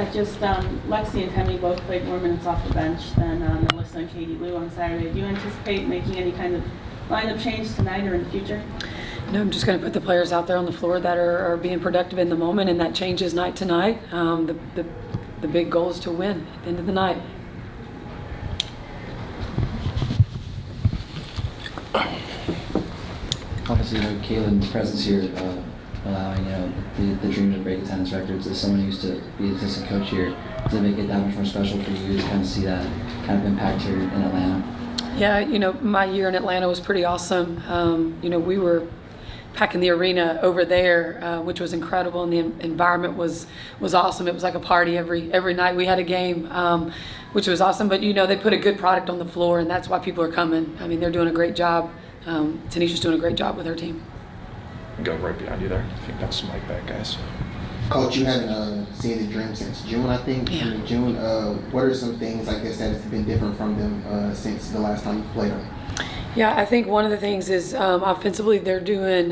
Yeah, just Lexi and Temmie both played more minutes off the bench than Melissa and Katie Lou on Saturday. Do you anticipate making any kind of lineup change tonight or in the future? No, I'm just going to put the players out there on the floor that are being productive in the moment, and that changes night to night. The big goal is to win at the end of the night. Obviously, Caitlin's presence here, allowing the dream to break attendance records. As someone who used to be the assistant coach here, does it make it that much more special for you to kind of see that kind of impact here in Atlanta? Yeah, my year in Atlanta was pretty awesome. We were packing the arena over there, which was incredible, and the environment was awesome. It was like a party every night. We had a game, which was awesome. But they put a good product on the floor, and that's why people are coming. I mean, they're doing a great job. Tanisha's doing a great job with her team. Go right behind you there. I think that's some mic back, guys. Coach, you haven't seen the Dream since June, I think. Yeah. In June, what are some things, I guess, that have been different from them since the last time you played them? Yeah, I think one of the things is offensively they're doing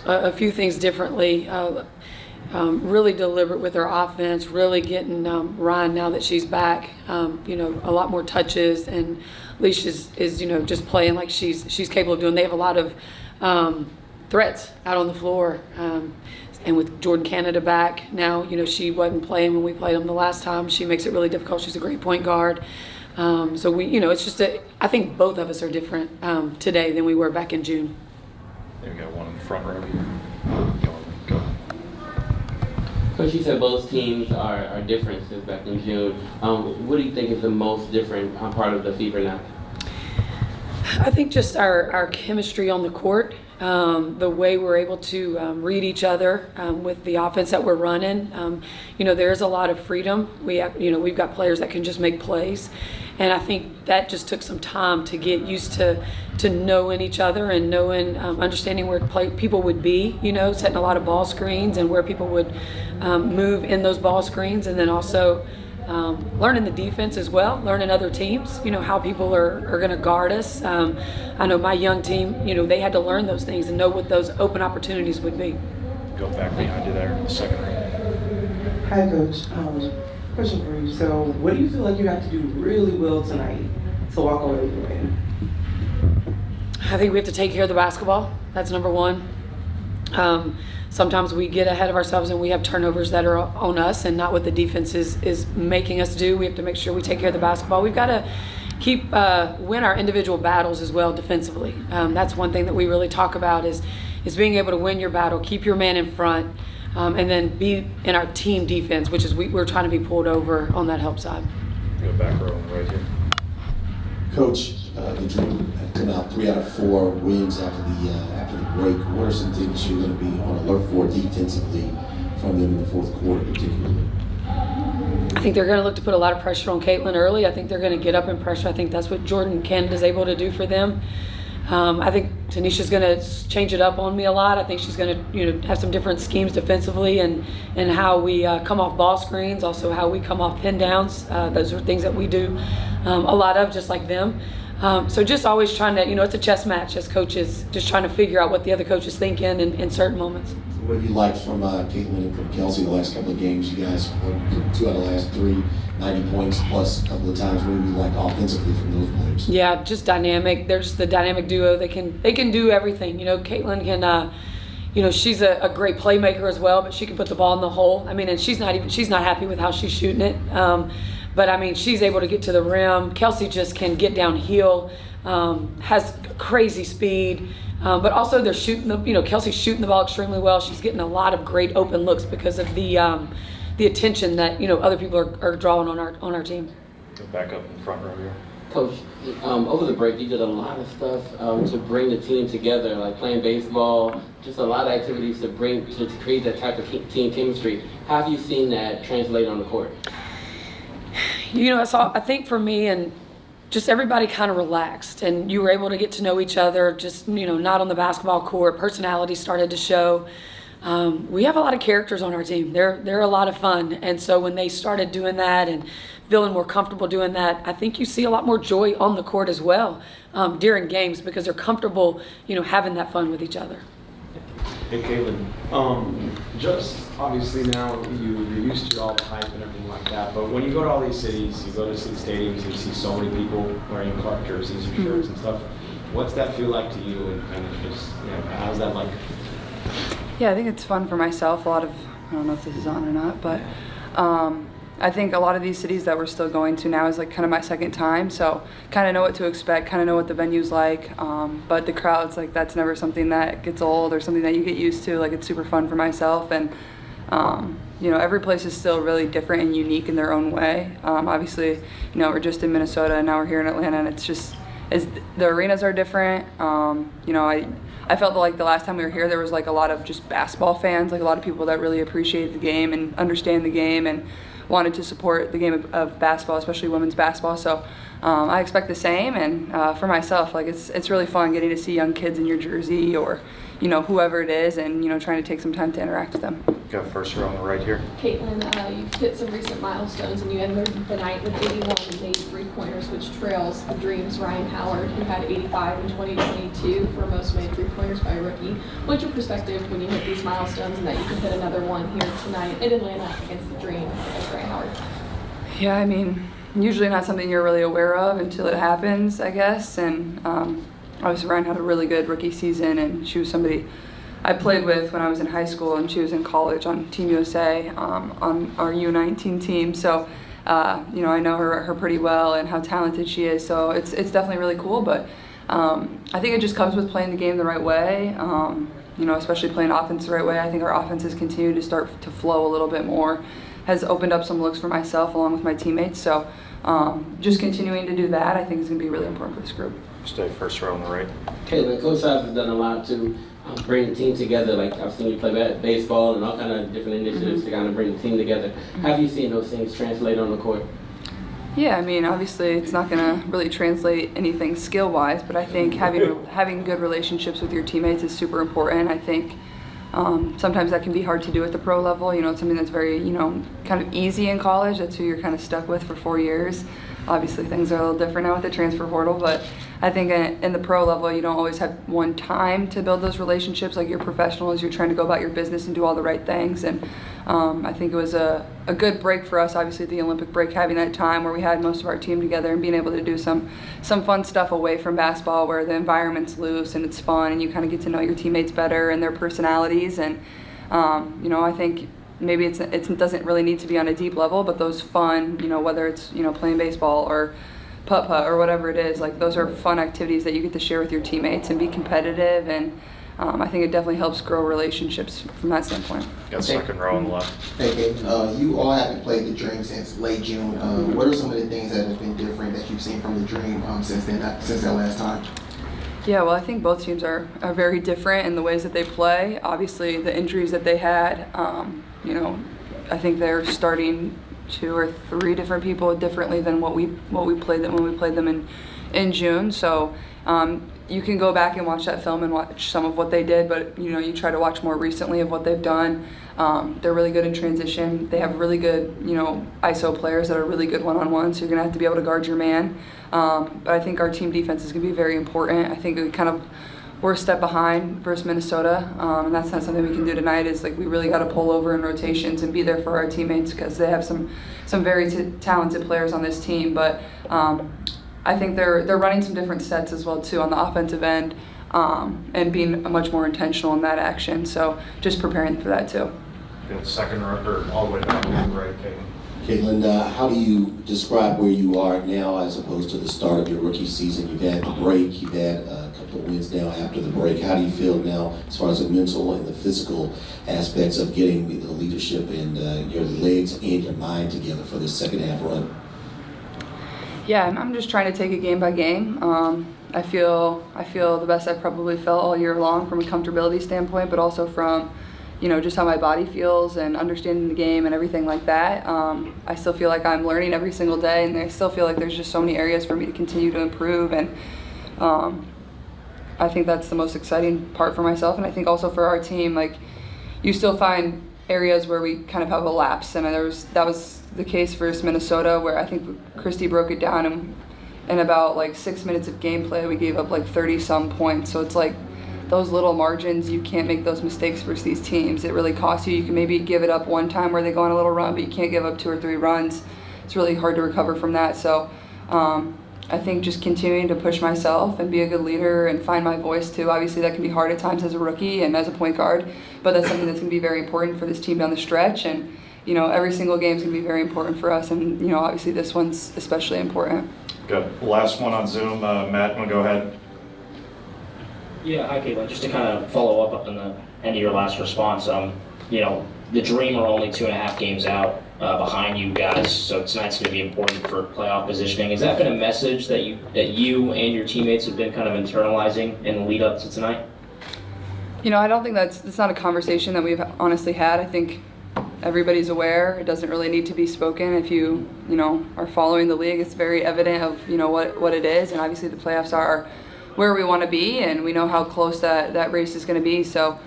a few things differently. Really deliberate with their offense, really getting Ryan, now that she's back, a lot more touches, and Leash is just playing like she's capable of doing. They have a lot of threats out on the floor. And with Jordan Canada back now, she wasn't playing when we played them the last time. She makes it really difficult. She's a great point guard. So we, it's just I think both of us are different today than we were back in June. There we got one in the front row here. Go. Coach, you said both teams are different since back in June. What do you think is the most different part of the Fever now? I think just our chemistry on the court, the way we're able to read each other with the offense that we're running. There's a lot of freedom. We've got players that can just make plays, and I think that just took some time to get used to knowing each other and knowing, understanding where people would be. Setting a lot of ball screens and where people would move in those ball screens, and then also learning the defense as well, learning other teams, how people are going to guard us. I know my young team, they had to learn those things and know what those open opportunities would be. Go back behind you there in the second row. Hi, Coach. Question for you. So, what do you feel like you have to do really well tonight to walk away with the win? I think we have to take care of the basketball. That's number one. Sometimes we get ahead of ourselves and we have turnovers that are on us and not what the defense is making us do. We have to make sure we take care of the basketball. We've got to win our individual battles as well defensively. That's one thing that we really talk about is being able to win your battle, keep your man in front, and then be in our team defense, which is we're trying to be pulled over on that help side. Go back row right here. Coach, the Dream have come out 3 out of 4 wins after the break. What are some things you're going to be on alert for defensively from them in the fourth quarter, particularly? I think they're going to look to put a lot of pressure on Caitlin early. I think they're going to get up in pressure. I think that's what Jordan Canada's able to do for them. I think Tanisha's going to change it up on me a lot. I think she's going to, have some different schemes defensively and how we come off ball screens, also how we come off pin downs. Those are things that we do a lot of, just like them. So just always trying to, it's a chess match as coaches, just trying to figure out what the other coach is thinking in certain moments. What have you liked from Caitlin and from Kelsey the last couple of games? You guys won 2 out of the last 3, 90 points plus a couple of times. What have you liked offensively from those players? Yeah, just dynamic. They're just the dynamic duo. They can do everything. Caitlin can, she's a great playmaker as well, but she can put the ball in the hole. I mean, and she's not happy with how she's shooting it. But I mean, she's able to get to the rim. Kelsey just can get downhill, has crazy speed. But also they're shooting Kelsey's shooting the ball extremely well. She's getting a lot of great open looks because of the attention that other people are drawing on our team. Go back up in the front row here. Coach, over the break you did a lot of stuff to bring the team together, like playing baseball, just a lot of activities to create that type of team chemistry. How have you seen that translate on the court? I think for me and just everybody kind of relaxed and you were able to get to know each other, just, not on the basketball court. Personality started to show. We have a lot of characters on our team. They're a lot of fun. And so when they started doing that and feeling more comfortable doing that, I think you see a lot more joy on the court as well during games because they're comfortable, having that fun with each other. Hey, Caitlin. Just obviously now you're used to all the hype and everything like that, but when you go to all these cities, you go to see stadiums, you see so many people wearing Clark jerseys or shirts and stuff. What's that feel like to you, and kind of just, how's that like? Yeah, I think it's fun for myself. I don't know if this is on or not, but I think a lot of these cities that we're still going to now is like kind of my second time, so kind of know what to expect, kind of know what the venue's like, but the crowds, like that's never something that gets old or something that you get used to. Like it's super fun for myself, and every place is still really different and unique in their own way. Obviously, we're just in Minnesota and now we're here in Atlanta, and it's just the arenas are different. I felt like the last time we were here, there was like a lot of just basketball fans, like a lot of people that really appreciate the game and understand the game and wanted to support the game of basketball, especially women's basketball. So I expect the same. And for myself, like it's really fun getting to see young kids in your jersey or whoever it is, and trying to take some time to interact with them. Got first row on the right here. Caitlin, you've hit some recent milestones, and you ended the night with 81 made three-pointers, which trails the Dream's Ryan Howard, who had 85 in 2022 for most made three-pointers by a rookie. What's your perspective when you hit these milestones and that you can hit another one here tonight in Atlanta against the Dream against Ryan Howard? Yeah, I mean, usually not something you're really aware of until it happens, I guess. And obviously Ryan had a really good rookie season, and she was somebody I played with when I was in high school, and she was in college on Team USA on our U19 team. So, I know her pretty well and how talented she is. So it's definitely really cool. But I think it just comes with playing the game the right way. Especially playing offense the right way. I think our offenses continue to start to flow a little bit more. Has opened up some looks for myself along with my teammates. So just continuing to do that, I think is going to be really important for this group. Stay first row on the right. Caitlin, Coach Sides has done a lot to bring the team together. Like I've seen you play baseball and all kind of different initiatives to kind of bring the team together. Have you seen those things translate on the court? Yeah, I mean, obviously it's not going to really translate anything skill-wise, but I think having good relationships with your teammates is super important. I think sometimes that can be hard to do at the pro level. It's something that's very, kind of easy in college. That's who you're kind of stuck with for 4 years. Obviously things are a little different now with the transfer portal, but I think in the pro level you don't always have one time to build those relationships. Like you're professionals, you're trying to go about your business and do all the right things. And I think it was a good break for us, obviously the Olympic break, having that time where we had most of our team together and being able to do some fun stuff away from basketball where the environment's loose and it's fun and you kind of get to know your teammates better and their personalities. And I think maybe it doesn't really need to be on a deep level, but those fun, whether it's playing baseball or putt-putt or whatever it is, like those are fun activities that you get to share with your teammates and be competitive. And I think it definitely helps grow relationships from that standpoint. Got second row on the left. Okay, you all haven't played the Dream since late June. What are some of the things that have been different that you've seen from the Dream since that last time? Yeah, well, I think both teams are very different in the ways that they play. Obviously, the injuries that they had, I think they're starting 2 or 3 different people differently than what we played them when we played them in June. So you can go back and watch that film and watch some of what they did, but you try to watch more recently of what they've done. They're really good in transition. They have really good ISO players that are really good one-on-one, so you're gonna have to be able to guard your man. But I think our team defense is gonna be very important. I think we're a step behind versus Minnesota, and that's not something we can do tonight. Is like we really got to pull over in rotations and be there for our teammates because they have some very talented players on this team. But I think they're running some different sets as well too on the offensive end, and being much more intentional in that action. So just preparing for that too. Got second row or all the way back on the right, Caitlin. Caitlin, how do you describe where you are now as opposed to the start of your rookie season? You've had the break, you've had a couple of wins now after the break. How do you feel now as far as the mental and the physical aspects of getting the leadership and your legs and your mind together for this second half run? Yeah, I'm just trying to take it game by game. I feel the best I've probably felt all year long from a comfortability standpoint, but also from just how my body feels and understanding the game and everything like that. I still feel like I'm learning every single day, and I still feel like there's just so many areas for me to continue to improve. And I think that's the most exciting part for myself, and I think also for our team. Like, you still find areas where we kind of have a lapse, and that was the case versus Minnesota, where I think Christy broke it down, and in about like 6 minutes of gameplay, we gave up like 30-some points. So it's like those little margins, you can't make those mistakes versus these teams. It really costs you. You can maybe give it up one time where they go on a little run, but you can't give up 2 or 3 runs. It's really hard to recover from that. So I think just continuing to push myself and be a good leader and find my voice too. Obviously that can be hard at times as a rookie and as a point guard, but that's something that's going to be very important for this team down the stretch. And you know, every single game is going to be very important for us, and you know, obviously this one's especially important. Good. Last one on Zoom. Matt, want to go ahead? Yeah, hi Caitlin. Just to kind of follow up on the end of your last response, you know, the Dream are only 2.5 games out behind you guys, so tonight's going to be important for playoff positioning. Has that been a message that you and your teammates have been kind of internalizing in the lead up to tonight? You know, I don't think that's not a conversation that we've honestly had. I think everybody's aware. It doesn't really need to be spoken. If you know, are following the league, it's very evident of, you know, what it is, and obviously the playoffs are where we want to be, and we know how close that race is going to be. So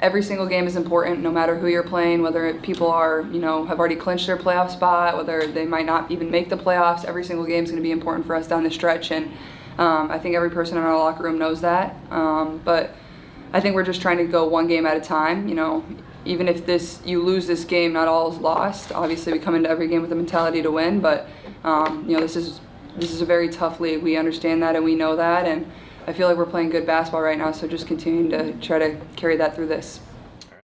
every single game is important, no matter who you're playing, whether people are, you know, have already clinched their playoff spot, whether they might not even make the playoffs. Every single game is going to be important for us down the stretch, and I think every person in our locker room knows that. But I think we're just trying to go one game at a time. You know, even if you lose this game, not all is lost. Obviously, we come into every game with the mentality to win, but you know, this is a very tough league. We understand that and we know that, and I feel like we're playing good basketball right now, so just continuing to try to carry that through this.